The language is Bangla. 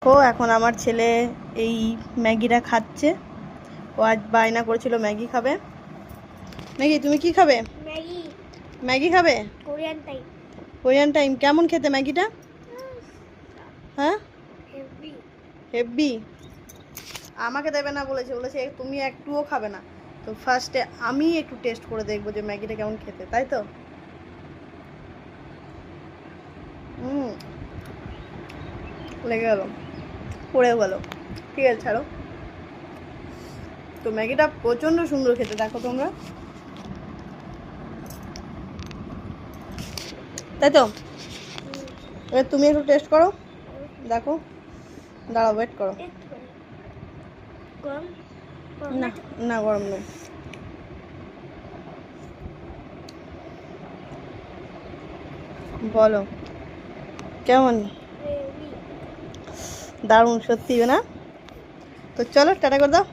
দেখো এখন আমার ছেলে এই ম্যাগিটা খাচ্ছে। ও আজ বায়না করেছিল ম্যাগি খাবে। ম্যাগি তুমি কি খাবে? ম্যাগি। ম্যাগি খাবে? Korean type. কোরিয়ান টাইম কেমন খেতে ম্যাগিটা? হ্যাঁ হেভি। হেভি। আমাকে দেবে না বলেছে, বলেছে তুমি একটুও খাবে না। তো ফার্স্টে আমি একটু টেস্ট করে দেখবো যে ম্যাগিটা কেমন খেতে, তাই তো? লেগে গেল, পড়েও গেল। ঠিক আছে ছাড়ো। তো ম্যাগিটা প্রচণ্ড সুন্দর খেতে, দেখো তোমরা, তাই তো? এবার তুমি একটু টেস্ট করো, দেখো। দাঁড়াও, ওয়েট করো। গরম না না, গরম নেই। বলো কেমন? দারুণ সত্যি না? তো চলো টাটা করে দাও।